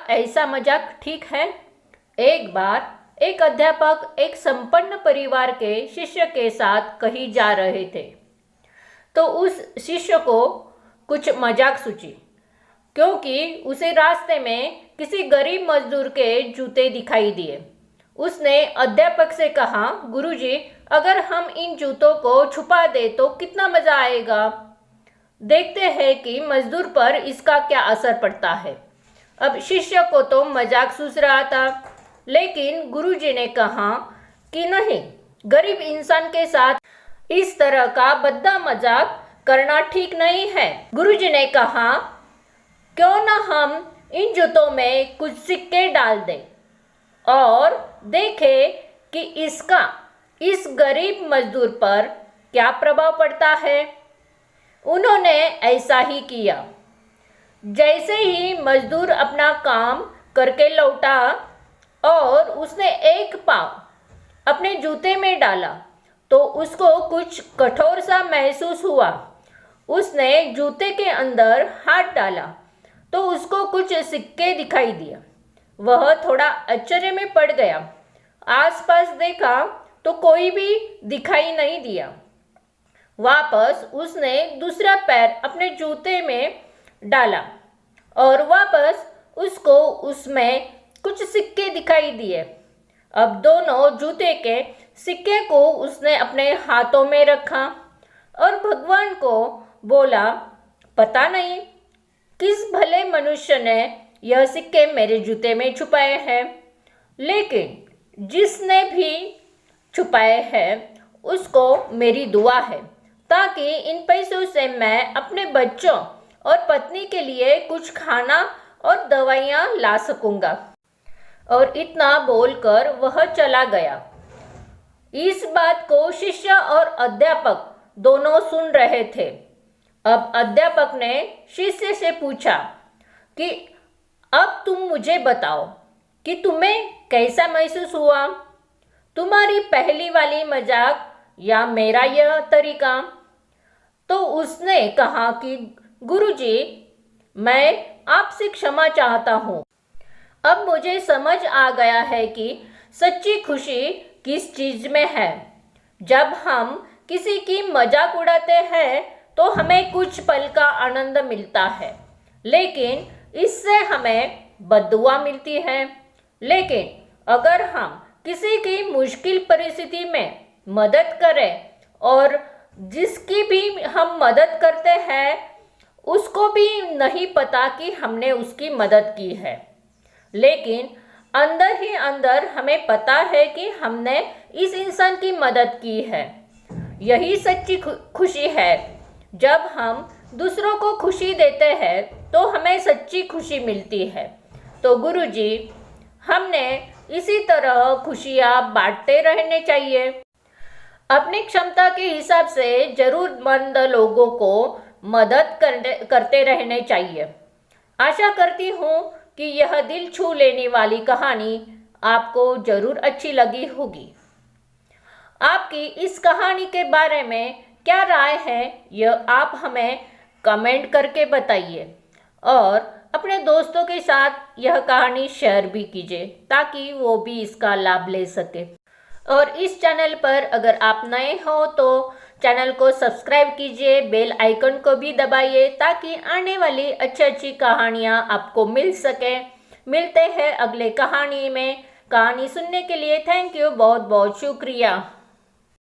ऐसा मजाक ठीक है? एक बार एक अध्यापक एक संपन्न परिवार के शिष्य के साथ कहीं जा रहे थे, तो उस शिष्य को कुछ मजाक सूझी, क्योंकि उसे रास्ते में किसी गरीब मजदूर के जूते दिखाई दिए। उसने अध्यापक से कहा, गुरुजी, अगर हम इन जूतों को छुपा दे तो कितना मजा आएगा। देखते हैं कि मजदूर पर इसका क्या असर पड़ता है। अब शिष्य को तो मजाक सूझ रहा था, लेकिन गुरुजी ने कहा कि नहीं, गरीब इंसान के साथ इस तरह का भद्दा मजाक करना ठीक नहीं है। गुरुजी ने कहा, क्यों ना हम इन जूतों में कुछ सिक्के डाल दें और देखें कि इसका इस गरीब मजदूर पर क्या प्रभाव पड़ता है। उन्होंने ऐसा ही किया। जैसे ही मजदूर अपना काम करके लौटा और उसने एक पाँव अपने जूते में डाला, तो उसको कुछ कठोर सा महसूस हुआ। उसने जूते के अंदर हाथ डाला तो उसको कुछ सिक्के दिखाई दिया। वह थोड़ा आश्चर्य में पड़ गया। आसपास देखा तो कोई भी दिखाई नहीं दिया। वापस उसने दूसरा पैर अपने जूते में डाला और वापस उसको उसमें कुछ सिक्के दिखाई दिए। अब दोनों जूते के सिक्के को उसने अपने हाथों में रखा और भगवान को बोला, पता नहीं किस भले मनुष्य ने यह सिक्के मेरे जूते में छुपाए हैं, लेकिन जिसने भी छुपाए हैं उसको मेरी दुआ है, ताकि इन पैसों से मैं अपने बच्चों और पत्नी के लिए कुछ खाना और दवाइयाँ ला सकूँगा। और इतना बोलकर वह चला गया। इस बात को शिष्य और अध्यापक दोनों सुन रहे थे। अब अध्यापक ने शिष्य से पूछा कि अब तुम मुझे बताओ कि तुम्हें कैसा महसूस हुआ, तुम्हारी पहली वाली मजाक या मेरा यह तरीका। तो उसने कहा कि गुरुजी, मैं आपसे क्षमा चाहता हूँ। अब मुझे समझ आ गया है कि सच्ची खुशी किस चीज़ में है। जब हम किसी की मजाक उड़ाते हैं तो हमें कुछ पल का आनंद मिलता है, लेकिन इससे हमें बद्दुआ मिलती है। लेकिन अगर हम किसी की मुश्किल परिस्थिति में मदद करें और जिसकी भी हम मदद करते हैं उसको भी नहीं पता कि हमने उसकी मदद की है, लेकिन अंदर ही अंदर हमें पता है कि हमने इस इंसान की मदद की है। यही सच्ची खुशी है। जब हम दूसरों को खुशी देते हैं तो हमें सच्ची खुशी मिलती है। तो गुरुजी, हमने इसी तरह खुशियाँ बांटते रहने चाहिए। अपनी क्षमता के हिसाब से जरूरतमंद लोगों को मदद करते रहने चाहिए। आशा करती हूँ कि यह दिल छू लेने वाली कहानी आपको जरूर अच्छी लगी होगी। आपकी इस कहानी के बारे में क्या राय है, यह आप हमें कमेंट करके बताइए और अपने दोस्तों के साथ यह कहानी शेयर भी कीजिए ताकि वो भी इसका लाभ ले सके। और इस चैनल पर अगर आप नए हो तो चैनल को सब्सक्राइब कीजिए, बेल आइकन को भी दबाइए ताकि आने वाली अच्छी अच्छी कहानियाँ आपको मिल सके। मिलते हैं अगले कहानी में। कहानी सुनने के लिए थैंक यू, बहुत बहुत शुक्रिया।